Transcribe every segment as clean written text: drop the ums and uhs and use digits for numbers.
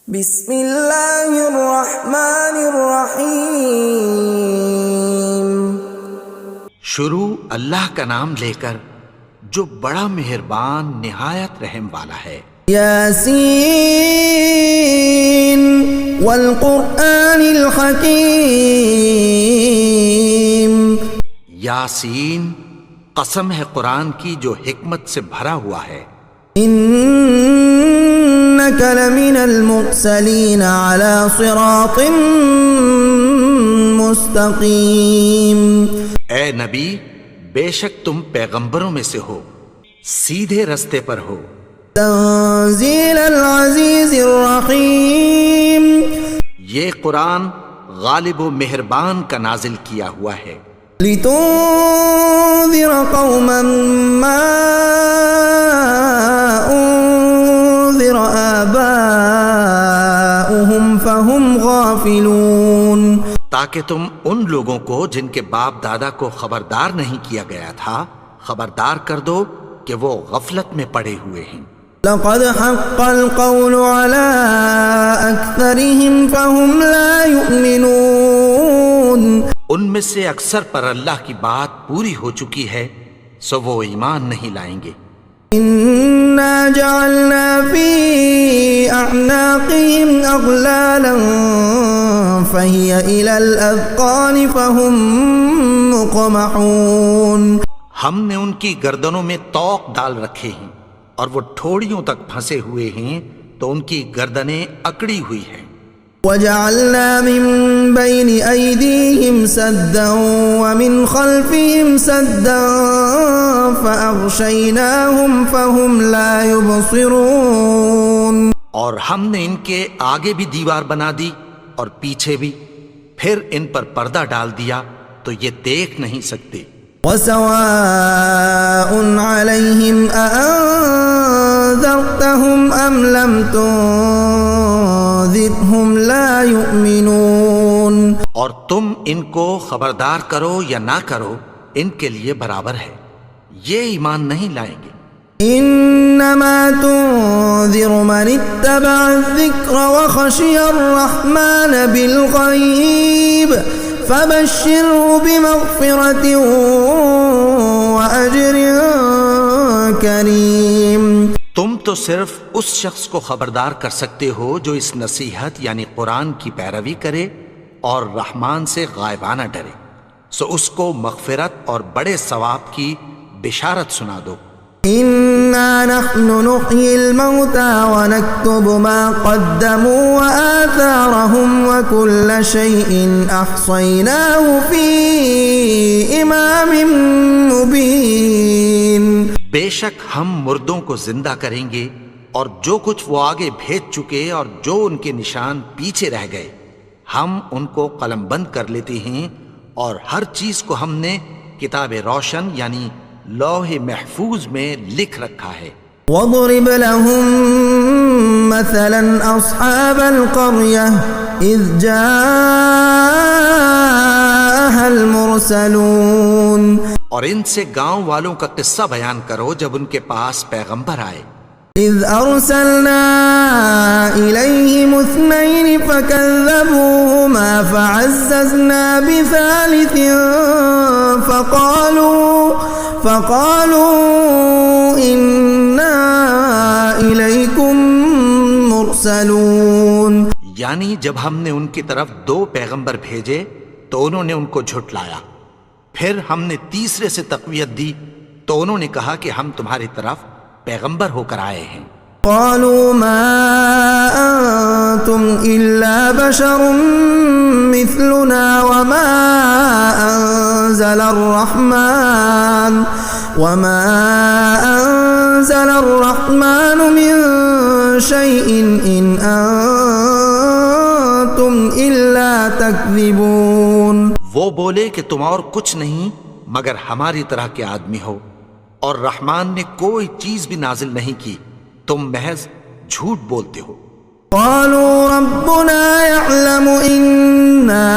بسم اللہ الرحمن الرحیم۔ شروع اللہ کا نام لے کر جو بڑا مہربان نہایت رحم والا ہے۔ یاسین والقرآن الحکیم۔ یاسین، قسم ہے قرآن کی جو حکمت سے بھرا ہوا ہے۔ انک لمن المرسلین علی صراط مستقیم۔ اے نبی، بے شک تم پیغمبروں میں سے ہو، سیدھے رستے پر ہو۔ تنزیل العزیز الرحیم۔ یہ قرآن غالب و مہربان کا نازل کیا ہوا ہے۔ لتنذر قوما ما انذر آباؤهم فهم غافلون۔ تاکہ تم ان لوگوں کو جن کے باپ دادا کو خبردار نہیں کیا گیا تھا خبردار کر دو کہ وہ غفلت میں پڑے ہوئے ہیں۔ لقد حق القول على أكثرهم فهم لا يؤمنون۔ ان میں سے اکثر پر اللہ کی بات پوری ہو چکی ہے سو وہ ایمان نہیں لائیں گے۔ إنا جعلنا في أعناقهم أغلالا فهي إلى الأذقان فهم مقمحون۔ ہم نے ان کی گردنوں میں طوق ڈال رکھے ہیں اور وہ ٹھوڑیوں تک پھنسے ہوئے ہیں تو ان کی گردنیں اکڑی ہوئی ہیں۔ وجعلنا من بين أيديهم سدا ومن خلفهم سدا فأغشيناهم فهم لا يبصرون۔ اور ہم نے ان کے آگے بھی دیوار بنا دی اور پیچھے بھی، پھر ان پر پردہ ڈال دیا تو یہ دیکھ نہیں سکتے۔ وسواء عليهم أأنذرتهم أم لم تنذرهم لا يؤمنون۔ اور تم ان کو خبردار کرو یا نہ کرو ان کے لیے برابر ہے، یہ ایمان نہیں لائیں گے۔ انما تنذر من اتبع الذکر وخشی الرحمن بالغیب فبشره بمغفرة وأجر کریم۔ تم تو صرف اس شخص کو خبردار کر سکتے ہو جو اس نصیحت یعنی قرآن کی پیروی کرے اور رحمان سے غائبانہ ڈرے، سو اس کو مغفرت اور بڑے ثواب کی بشارت سنا دو۔ انا نحن نحيي الموتى ونكتب ما قدموا وآثارهم وكل شيء احصيناه في امام مبين۔ بے شک ہم مردوں کو زندہ کریں گے اور جو کچھ وہ آگے بھیج چکے اور جو ان کے نشان پیچھے رہ گئے ہم ان کو قلم بند کر لیتے ہیں، اور ہر چیز کو ہم نے کتاب روشن یعنی لوح محفوظ میں لکھ رکھا ہے۔ وَاضْرِبْ لَهُم مَّثَلًا أَصْحَابَ الْقَرْيَةِ إِذْ جَاءَهَا الْمُرْسَلُونَ۔ اور ان سے گاؤں والوں کا قصہ بیان کرو جب ان کے پاس پیغمبر آئے۔ إِذْ أَرْسَلْنَا إِلَيْهِمُ اثْنَيْنِ فَكَذَّبُوهُمَا فَعَزَّزْنَا بِثَالِثٍ فَقَالُوا إِنَّا إِلَيْكُمْ مُرْسَلُونَ۔ یعنی جب ہم نے ان کی طرف 2 پیغمبر بھیجے تو انہوں نے ان کو جھٹلایا، پھر ہم نے تیسرے سے تقویت دی تو انہوں نے کہا کہ ہم تمہاری طرف پیغمبر ہو کر آئے ہیں۔ قالوا ما أنتم إلا بشر مثلنا وما أنزل الرحمن من شيء إن أنتم إلا تكذبون۔ وہ بولے کہ تم اور کچھ نہیں مگر ہماری طرح کے آدمی ہو، اور رحمان نے کوئی چیز بھی نازل نہیں کی، تم محض جھوٹ بولتے ہو۔ قالوا ربنا يعلم إنا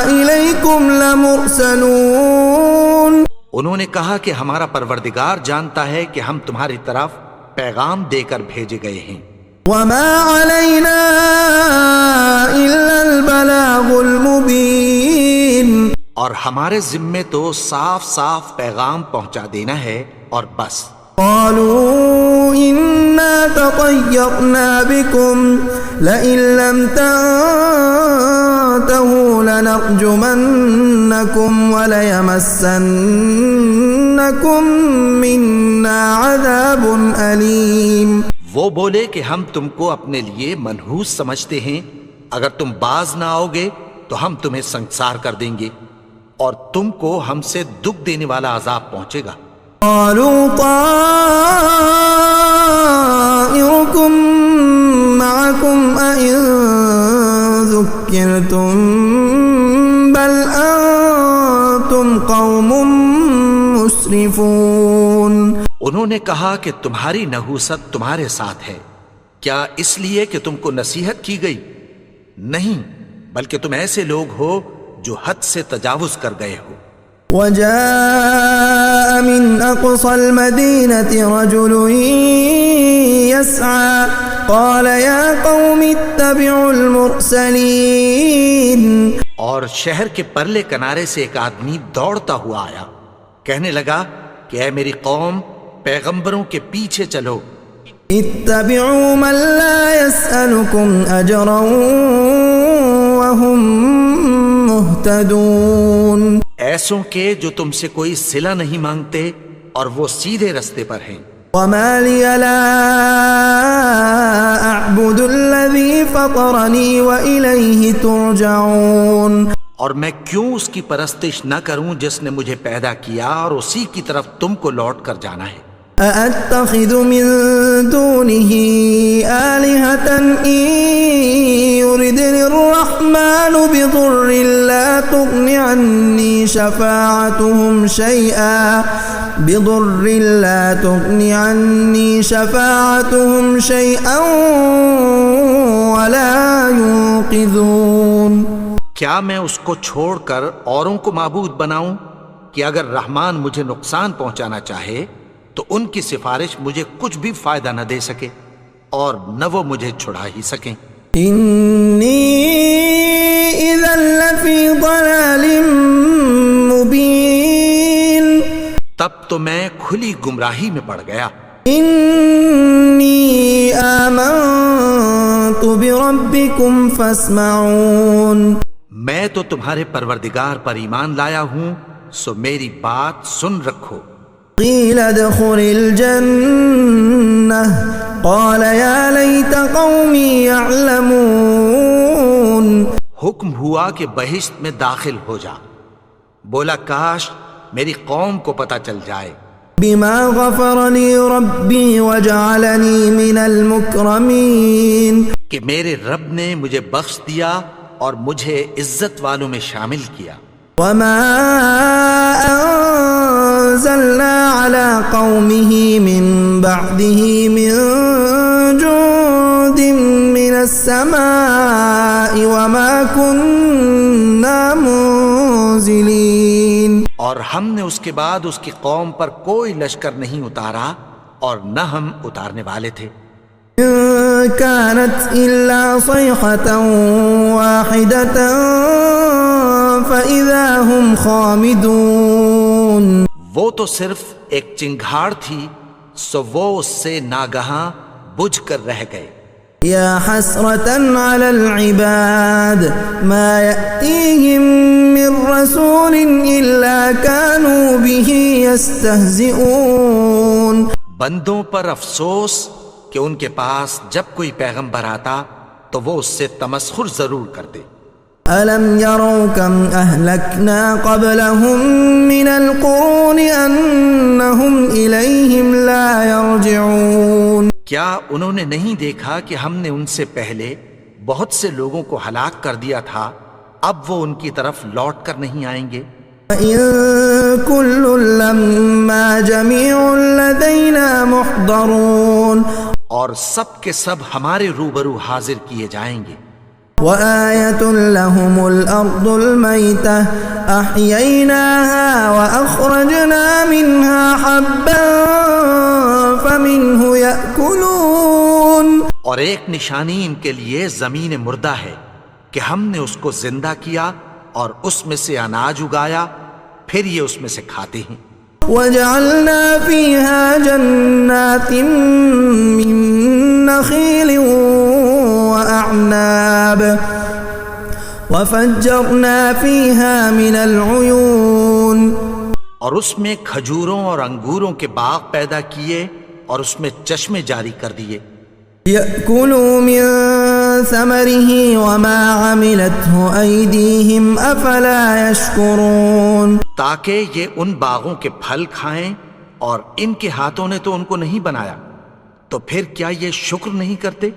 إليكم لمرسلون۔ انہوں نے کہا کہ ہمارا پروردگار جانتا ہے کہ ہم تمہاری طرف پیغام دے کر بھیجے گئے ہیں۔ وما علينا ہمارے ذمے تو صاف صاف پیغام پہنچا دینا ہے اور بس. قالوا إنا تطيرنا بكم لئن لم تنتهوا لنرجمنكم وليمسنكم منا عذاب أليم. وہ بولے کہ ہم تم کو اپنے لیے منحوس سمجھتے ہیں، اگر تم باز نہ آؤ گے تو ہم تمہیں سنگسار کر دیں گے اور تم کو ہم سے دکھ دینے والا عذاب پہنچے گا. قالوا طائركم معكم أئن ذكرتم بل أنتم قوم مسرفون. انہوں نے کہا کہ تمہاری نحوست تمہارے ساتھ ہے، کیا اس لیے کہ تم کو نصیحت کی گئی؟ نہیں، بلکہ تم ایسے لوگ ہو جو حد سے تجاوز کر گئے ہو. وجاء من أقصى المدينة رجل يسعى قال يا قوم اتبعوا المرسلين. اور شہر کے پرلے کنارے سے ایک آدمی دوڑتا ہوا آیا، کہنے لگا کہ اے میری قوم، پیغمبروں کے پیچھے چلو. اتبعوا من لا يسألكم أجرا وهم مهتدون. ایسوں کے جو تم سے کوئی صلہ نہیں مانگتے اور وہ سیدھے رستے پر ہیں. وما لي لا أعبد الذي فطرني وإليه ترجعون. اور میں کیوں اس کی پرستش نہ کروں جس نے مجھے پیدا کیا اور اسی کی طرف تم کو لوٹ کر جانا ہے. أأتخذ من دونه آلهة إن يردني الرحمن بضر لا تغن عني شفاعتهم شيئا ولا ينقذون. کیا میں اس کو چھوڑ کر اوروں کو معبود بناؤں کہ اگر رحمان مجھے نقصان پہنچانا چاہے تو ان کی سفارش مجھے کچھ بھی فائدہ نہ دے سکے اور نہ وہ مجھے چھڑا ہی سکیں. انی اذا لفی ضلال مبین. تب تو میں کھلی گمراہی میں پڑ گیا. انی آمنت بربکم فاسمعون. میں تو تمہارے پروردگار پر ایمان لایا ہوں، سو میری بات سن رکھو. قیل ادخل الجنة قال یا لیت قومی یعلمون. حکم ہوا کہ بہشت میں داخل ہو جا. بولا کاش میری قوم کو پتہ چل جائے. بما غفر لی ربی وجعلنی من المکرمین. کہ میرے رب نے مجھے بخش دیا اور مجھے عزت والوں میں شامل کیا. وما انزلنا على قومه من بعده من جند من السماء وما كنا منزلين. اور ہم نے اس کے بعد اس کی قوم پر کوئی لشکر نہیں اتارا اور نہ ہم اتارنے والے تھے. كانت إلا صيحة واحدة فإذا هم خامدون. وہ تو صرف ایک چنگھاڑ تھی، سو وہ اس سے ناگہاں بجھ کر رہ گئے. یا حسرة على العباد ما يأتيهم من رسول إلا كانوا به يستهزئون. بندوں پر افسوس کہ ان کے پاس جب کوئی پیغمبر آتا تو وہ اس سے تمسخر ضرور کرتے. أَلَمْ يَرَوْا كَمْ أَهْلَكْنَا قَبْلَهُمْ مِنَ الْقُرُونِ أَنَّهُمْ إِلَيْهِمْ لَا يَرْجِعُونَ. کیا انہوں نے نہیں دیکھا کہ ہم نے ان سے پہلے بہت سے لوگوں کو ہلاک کر دیا تھا، اب وہ ان کی طرف لوٹ کر نہیں آئیں گے. وَإِن كُلٌّ لَّمَّا جَمِيعٌ لَّدَيْنَا مُحْضَرُونَ. اور سب کے سب ہمارے روبرو حاضر کیے جائیں گے. وآية لهم الأرض الميتة أحييناها وأخرجنا منها حبا فمنه يأكلون. اور ایک نشانی ان کے لیے زمین مردہ ہے کہ ہم نے اس کو زندہ کیا اور اس میں سے اناج اگایا، پھر یہ اس میں سے کھاتے ہیں۔ وجعلنا فيها جنات من نخيل وأعناب وفجرنا فيها من العيون، اور اس میں کھجوروں اور انگوروں کے باغ پیدا کیے اور اس میں چشمے جاری کر دیے۔ يأكلوا من ثمره وما عملته أيديهم أفلا يشكرون، تاکہ یہ ان باغوں کے پھل کھائیں، اور ان کے ہاتھوں نے تو ان کو نہیں بنایا، تو پھر کیا یہ شکر نہیں کرتے؟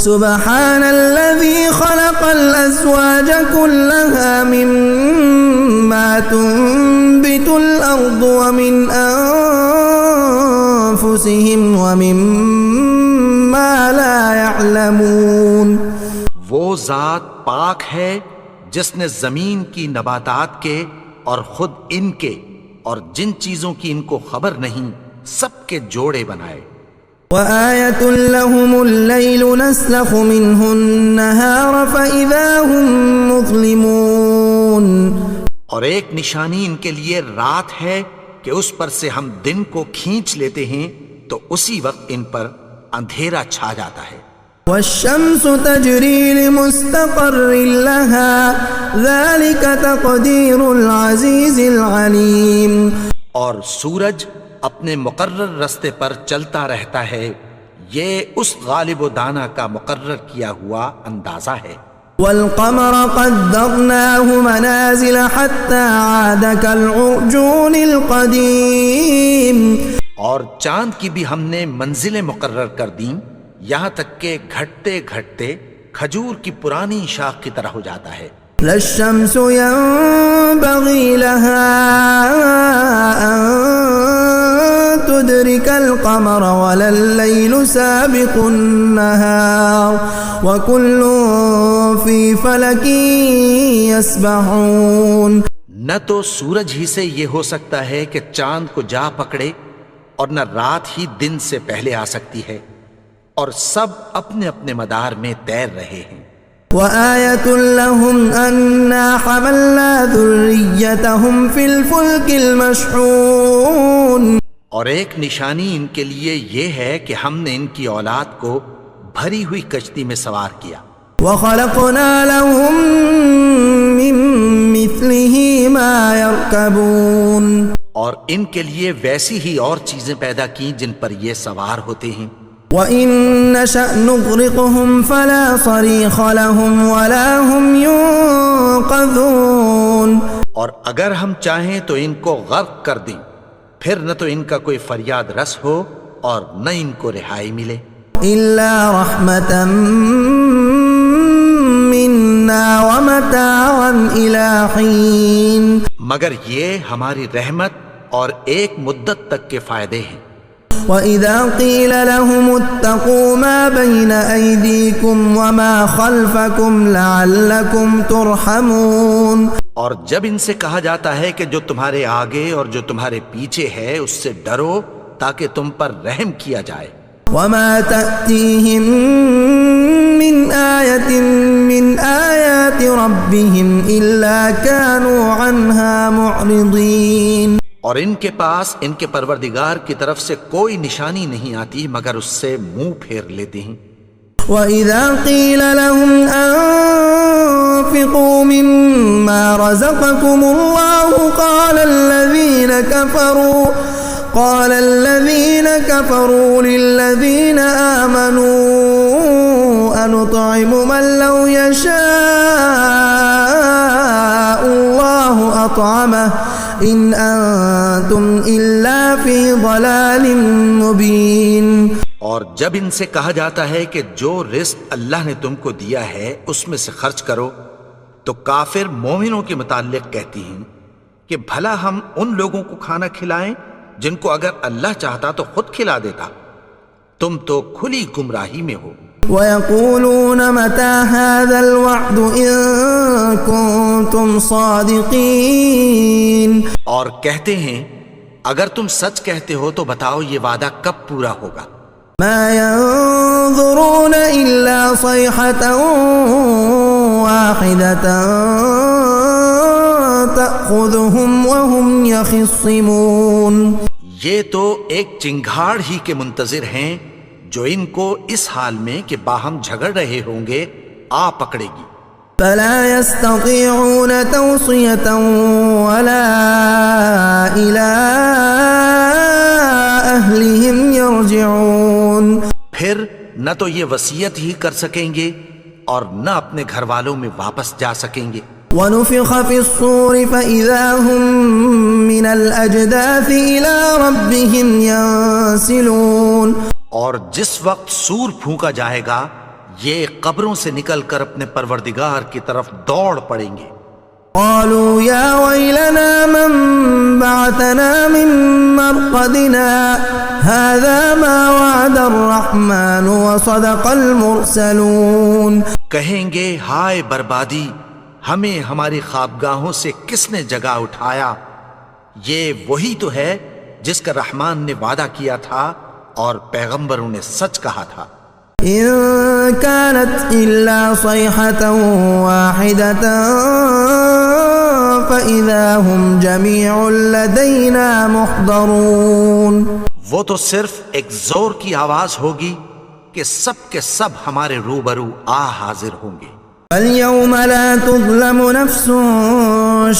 سبحان الذي خلق الأزواج كلها مما تنبت الأرض ومن أنفسهم ومما لا يعلمون، وہ ذات پاک ہے جس نے زمین کی نباتات کے اور خود ان کے اور جن چیزوں کی ان کو خبر نہیں سب کے جوڑے بنائے۔ وآية لهم الليل نسلخ منه النهار فإذا هم مظلمون، اور ایک نشانی ان کے لیے رات ہے کہ اس پر سے ہم دن کو کھینچ لیتے ہیں تو اسی وقت ان پر اندھیرا چھا جاتا ہے۔ والشمس تجري لمستقر لها ذلك تقدير العزيز العليم، اور سورج اپنے مقرر رستے پر چلتا رہتا ہے، یہ اس غالب و دانا کا مقرر کیا ہوا اندازہ ہے۔ والقمر قدرناه منازل حتى عاد كالعرجون القديم، اور چاند کی بھی ہم نے منزلیں مقرر کر دیں، یہاں تک کہ گھٹتے گھٹتے کھجور کی پرانی شاخ کی طرح ہو جاتا ہے۔ لا الشمس ينبغي لها أن تدرك القمر ولا الليل سابق النهار وكل في فلك يسبحون، نہ تو سورج ہی سے یہ ہو سکتا ہے کہ چاند کو جا پکڑے، اور نہ رات ہی دن سے پہلے آ سکتی ہے، اور سب اپنے اپنے مدار میں تیر رہے ہیں۔ وآية لهم أنا حملنا ذريتهم في الفلك المشحون، اور ایک نشانی ان کے لیے یہ ہے کہ ہم نے ان کی اولاد کو بھری ہوئی کشتی میں سوار کیا۔ وخلقنا لهم من مثله ما يركبون، اور ان کے لیے ویسی ہی اور چیزیں پیدا کی جن پر یہ سوار ہوتے ہیں۔ وَإِن نَّشَأْ نُغْرِقْهُمْ فَلَا صَرِيخَ لَهُمْ وَلَا هُمْ يُنقَذُونَ، اور اگر ہم چاہیں تو ان کو غرق کر دیں، پھر نہ تو ان کا کوئی فریاد رس ہو اور نہ ان کو رہائی ملے۔ إِلَّا رَحْمَةً مِّنَّا وَمَتَاعًا إِلَىٰ حِينٍ، مگر یہ ہماری رحمت اور ایک مدت تک کے فائدے ہیں۔ وَإِذَا قِيلَ لَهُمُ اتَّقُوا مَا بَيْنَ أَيْدِيكُمْ وَمَا خَلْفَكُمْ لَعَلَّكُمْ تُرْحَمُونَ، اور جب ان سے کہا جاتا ہے کہ جو تمہارے آگے اور جو تمہارے پیچھے ہے اس سے ڈرو تاکہ تم پر رحم کیا جائے۔ وَمَا تَأْتِيهِم مِّنْ آيَةٍ مِّنْ آيَاتِ رَبِّهِمْ إِلَّا كَانُوا عَنْهَا مُعْرِضِينَ، اور ان کے پاس ان کے پروردگار کی طرف سے کوئی نشانی نہیں آتی مگر اس سے منہ پھیر لیتے ہیں۔ وَإِذَا قِيلَ لَهُمْ أَنفِقُوا مِمَّا رَزَقَكُمُ اللَّهُ قَالَ الَّذِينَ كَفَرُوا لِلَّذِينَ آمَنُوا أَنُطْعِمُ مَن لَّوْ يَشَاءُ اللَّهُ أَطْعَمَهُ إِنْ أَنتُمْ إِلَّا فِي ضَلَالٍ مُّبِينٍ، اور جب ان سے کہا جاتا ہے کہ جو رزق اللہ نے تم کو دیا ہے اس میں سے خرچ کرو، تو کافر مومنوں کے متعلق کہتی ہیں کہ بھلا ہم ان لوگوں کو کھانا کھلائیں جن کو اگر اللہ چاہتا تو خود کھلا دیتا، تم تو کھلی گمراہی میں ہو۔ وَيَقُولُونَ مَتَىٰ هَٰذَا الْوَعْدُ إِن كُنتُمْ صَادِقِينَ، اور کہتے ہیں اگر تم سچ کہتے ہو تو بتاؤ یہ وعدہ کب پورا ہوگا۔ مَا يَنظُرُونَ إِلَّا صَيْحَةً وَاحِدَةً تأخذهم وهم يخصمون. یہ تو ایک چنگھاڑ ہی کے منتظر ہیں جو ان کو اس حال میں کہ باہم جھگڑ رہے ہوں گے آ پکڑے گی. فلا يستطيعون توصية ولا إلى أهلهم يرجعون. پھر نہ تو یہ وصیت ہی کر سکیں گے اور نہ اپنے گھر والوں میں واپس جا سکیں گے. ونفخ في الصور فإذا هم من الأجداث إلى ربهم ينسلون. اور جس وقت سور پھونکا جائے گا یہ قبروں سے نکل کر اپنے پروردگار کی طرف دوڑ پڑیں گے. قالوا يا ويلنا من بعثنا من مرقدنا هذا ما وعد الرحمن وصدق المرسلون. کہیں گے ہائے بربادی، ہمیں ہماری خوابگاہوں سے کس نے جگا اٹھایا؟ یہ وہی تو ہے جس کا رحمان نے وعدہ کیا تھا اور پیغمبروں نے سچ کہا تھا. إن كانت إلا صيحة واحدة فإذا هم جميع لدينا محضرون. وہ تو صرف ایک زور کی آواز ہوگی کہ سب کے سب ہمارے روبرو حاضر ہوں گے. اليوم لا تظلم نفس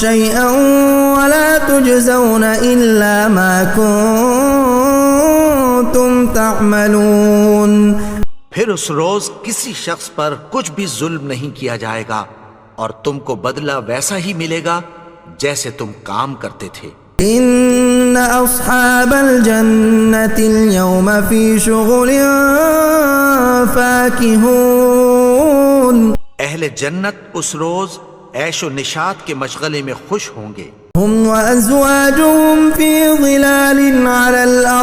شيئا ولا تجزون إلا ما كنتم تعملون. پھر اس روز کسی شخص پر کچھ بھی ظلم نہیں کیا جائے گا اور تم کو بدلہ ویسا ہی ملے گا جیسے تم کام کرتے تھے. ان اصحاب الجنة اليوم في شغل فاكهون. اہل جنت اس روز عیش و نشاط کے مشغلے میں خوش ہوں گے. هم وازواجهم في ظلال على الارائك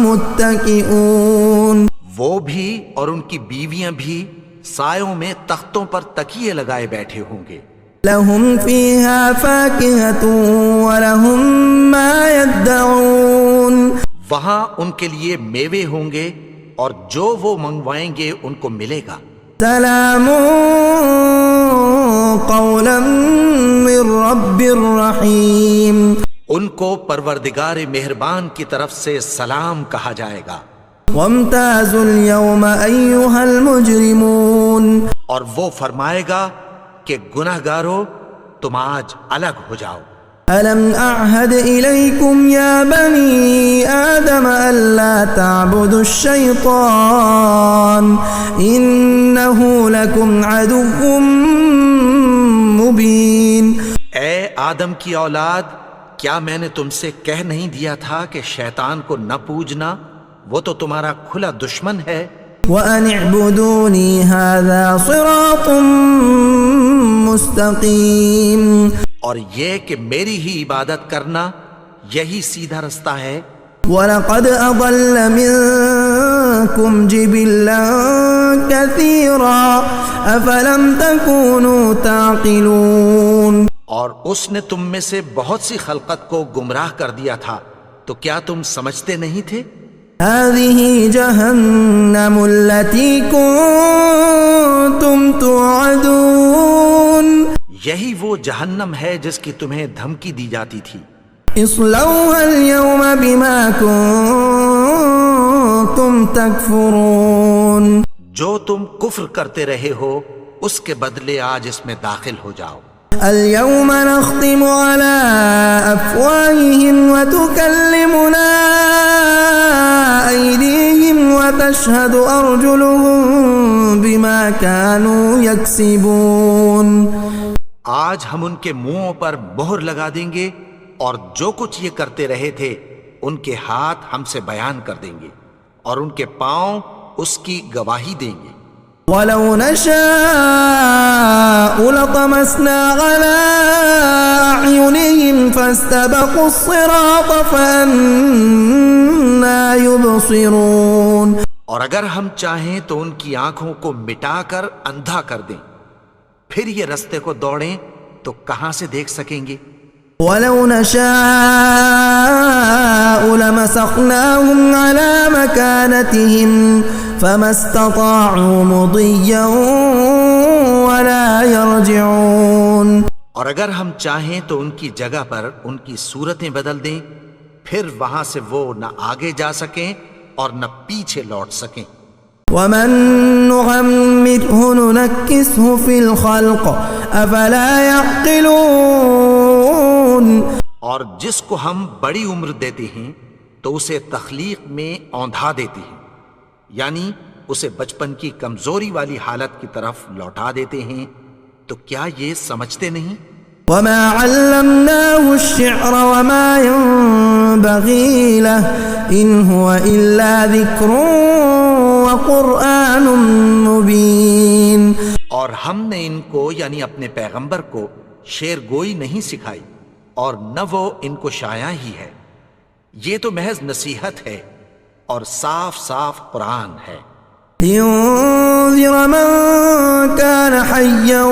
متكئون. وہ بھی اور ان کی بیویاں بھی سایوں میں تختوں پر تکیے لگائے بیٹھے ہوں گے. لهم فيها فاكهة ولهم ما يدعون. وہاں ان کے لیے میوے ہوں گے اور جو وہ منگوائیں گے ان کو ملے گا. سلام قولا من رب الرحیم. ان کو پروردگار مہربان کی طرف سے سلام کہا جائے گا. وامتازوا اليوم ایها المجرمون. اور وہ فرمائے گا کہ گناہگارو تم آج الگ ہو جاؤ. ألم أعهد إليكم يا بني آدم ألا تعبدوا الشيطان إنه لكم عدو مبين. اے آدم کی اولاد، کیا میں نے تم سے کہہ نہیں دیا تھا کہ شیطان کو نہ پوجنا؟ وہ تو تمہارا کھلا دشمن ہے. وأن اعبدوني هذا صراط مستقيم. اور یہ کہ میری ہی عبادت کرنا یہی سیدھا رستہ ہے. وَلَقَدْ أَضَلَّ مِنكُمْ جِبِلًّا كَثِيرًا أَفَلَمْ تَكُونُوا تَعْقِلُونَ. اور اس نے تم میں سے بہت سی خلقت کو گمراہ کر دیا تھا، تو کیا تم سمجھتے نہیں تھے؟ هَذِهِ جَهَنَّمُ الَّتِي كُنتُمْ تُوعَدُونَ. یہی وہ جہنم ہے جس کی تمہیں دھمکی دی جاتی تھی. اصلوها اليوم بما كنتم تكفرون. جو تم کفر کرتے رہے ہو اس کے بدلے آج اس میں داخل ہو جاؤ. اليوم نختم على أفواههم وتكلمنا أيديهم وتشهد أرجلهم بما كانوا يكسبون. آج ہم ان کے منہوں پر مہر لگا دیں گے اور جو کچھ یہ کرتے رہے تھے ان کے ہاتھ ہم سے بیان کر دیں گے اور ان کے پاؤں اس کی گواہی دیں گے. وَلَوْ نَشَاءُ لَطَمَسْنَا عَلَىٰ أَعْيُنِهِمْ فَاسْتَبَقُوا الصِّرَاطَ فَأَنَّىٰ يُبْصِرُونَ. اور اگر ہم چاہیں تو ان کی آنکھوں کو مٹا کر اندھا کر دیں، پھر یہ رستے کو دوڑیں تو کہاں سے دیکھ سکیں گے. وَلَوْ نَشَاءُ لَمَسَخْنَاهُمْ عَلَىٰ مَكَانَتِهِمْ فَمَا اسْتَطَاعُوا مُضِيًّا ولا يرجعون. اور اگر ہم چاہیں تو ان کی جگہ پر ان کی صورتیں بدل دیں، پھر وہاں سے وہ نہ آگے جا سکیں اور نہ پیچھے لوٹ سکیں. ومن نعمره ننكسه في الخلق افلا يعقلون. اور جس کو ہم بڑی عمر دیتے ہیں تو اسے تخلیق میں اوندھا دیتے ہیں، یعنی اسے بچپن کی کمزوری والی حالت کی طرف لوٹا دیتے ہیں. تو کیا یہ سمجھتے نہیں؟ وما علمناه الشعر وما ينبغي له ان هو الا ذكر وقرآن مبين. اور ہم نے ان کو یعنی اپنے پیغمبر کو شعر گوئی نہیں سکھائی اور نہ وہ ان کو شایا ہی ہے، یہ تو محض نصیحت ہے اور صاف صاف قرآن ہے. لينذر من كان حيا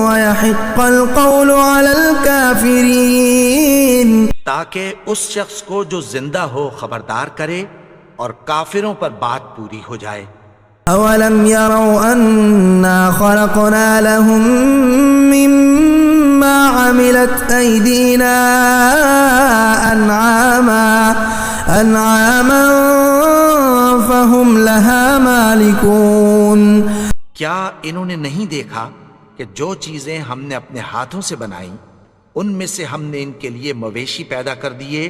ويحق القول على الكافرين. تاکہ اس شخص کو جو زندہ ہو خبردار کرے اور کافروں پر بات پوری ہو جائے. اولم يروا انا خلقنا لهم مما عملت ايدينا انعاما فهم لها مالكون. کیا انہوں نے نہیں دیکھا کہ جو چیزیں ہم نے اپنے ہاتھوں سے بنائیں ان میں سے ہم نے ان کے لیے مویشی پیدا کر دیے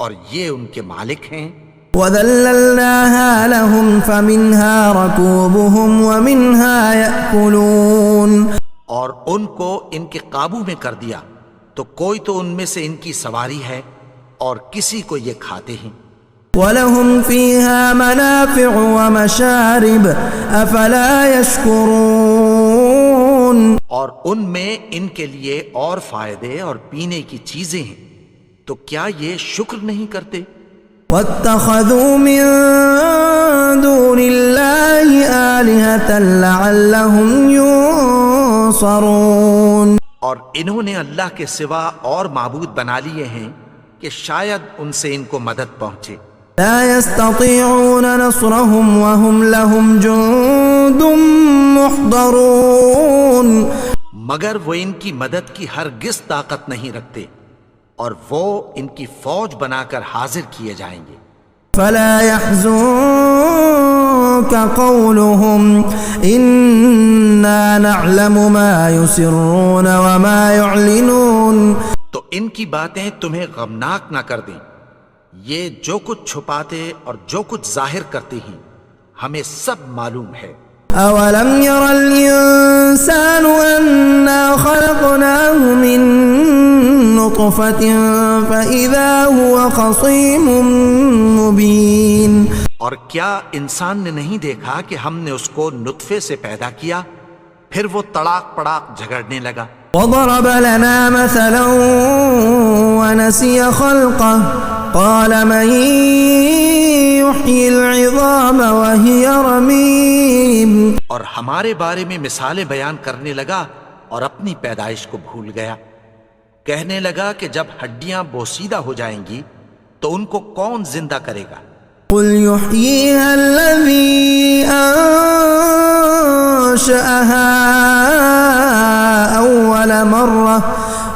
اور یہ ان کے مالک ہیں. وَذَلَّلْنَاهَا لَهُمْ فَمِنْهَا رَكُوبُهُمْ وَمِنْهَا يَأْكُلُونَ. اور ان کو ان کے قابو میں کر دیا تو کوئی تو ان میں سے ان کی سواری ہے اور کسی کو یہ کھاتے ہیں. وَلَهُمْ فِيهَا مَنَافِعُ وَمَشَارِبُ أَفَلَا يَشْكُرُونَ. اور ان میں ان کے لیے اور فائدے اور پینے کی چیزیں ہیں، تو کیا یہ شکر نہیں کرتے؟ وَاتَّخَذُوا مِن دُونِ اللَّهِ آلِهَةً لَعَلَّهُمْ يُنصَرُونَ. اور انہوں نے اللہ کے سوا اور معبود بنا لیے ہیں کہ شاید ان سے ان کو مدد پہنچے. لا يستطيعون نصرهم وهم لهم جند محضرون. مگر وہ ان کی مدد کی ہرگز طاقت نہیں رکھتے اور وہ ان کی فوج بنا کر حاضر کیے جائیں گے. فلا يحزنك قولهم إنا نعلم ما يسرون وما يعلنون. تو ان کی باتیں تمہیں غمناک نہ کر دیں، یہ جو کچھ چھپاتے اور جو کچھ ظاہر کرتے ہیں ہمیں سب معلوم ہے. أولم ير الإنسان أنا خلقناه من نطفة فإذا هو خصيم مبين. اور کیا انسان نے نہیں دیکھا کہ ہم نے اس کو نطفے سے پیدا کیا پھر وہ تڑاک پڑاک جھگڑنے لگا. وضرب لنا مثلا ونسي خلقه قال من يحيي العظام وهي رميم. اور ہمارے بارے میں مثالیں بیان کرنے لگا اور اپنی پیدائش کو بھول گیا. کہنے لگا کہ جب ہڈیاں بوسیدہ ہو جائیں گی تو ان کو کون زندہ کرے گا؟ قل يحييها الذي أنشأها أول مرة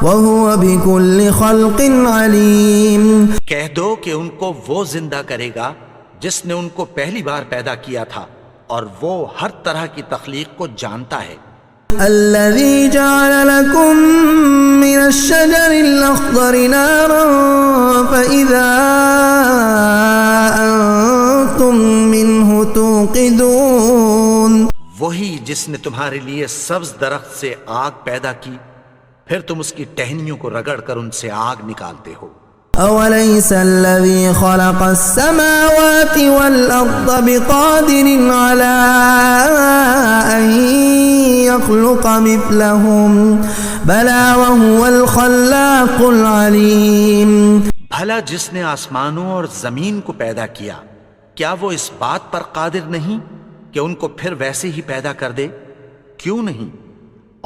وهو بكل خلق عليم. کہہ دو کہ ان کو وہ زندہ کرے گا جس نے ان کو پہلی بار پیدا کیا تھا اور وہ ہر طرح کی تخلیق کو جانتا ہے. الذي جعل لكم من الشجر الأخضر نارا فإذا أنتم منه توقدون. وہی جس نے تمہارے لیے سبز درخت سے آگ پیدا کی پھر تم اس کی ٹہنیوں کو رگڑ کر ان سے آگ نکالتے ہو. أوليس الذي خلق السماوات والأرض بقادر على أن يخلق مثلهم بلى وهو الخلاق العليم. بھلا جس نے آسمانوں اور زمین کو پیدا کیا کیا وہ اس بات پر قادر نہیں کہ ان کو پھر ویسے ہی پیدا کر دے؟ کیوں نہیں؟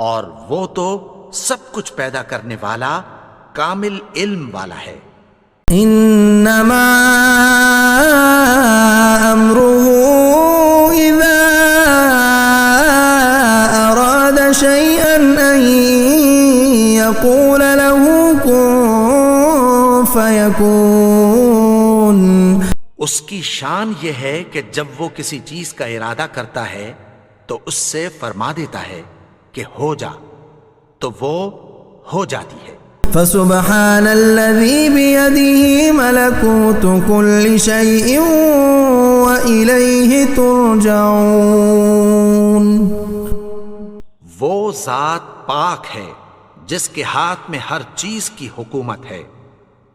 اور وہ تو سب کچھ پیدا کرنے والا کامل علم والا ہے. انما امره اذا فيكون اس کی شان یہ ہے کہ جب وہ کسی چیز کا ارادہ کرتا ہے تو اس سے فرما دیتا ہے کہ ہو جا، تو وہ ہو جاتی ہے۔ فسبحان الذي بيده ملكوت كل شيء وإليه ترجعون۔ وہ ذات پاک ہے جس کے ہاتھ میں ہر چیز کی حکومت ہے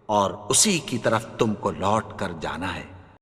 اور اسی کی طرف تم کو لوٹ کر جانا ہے۔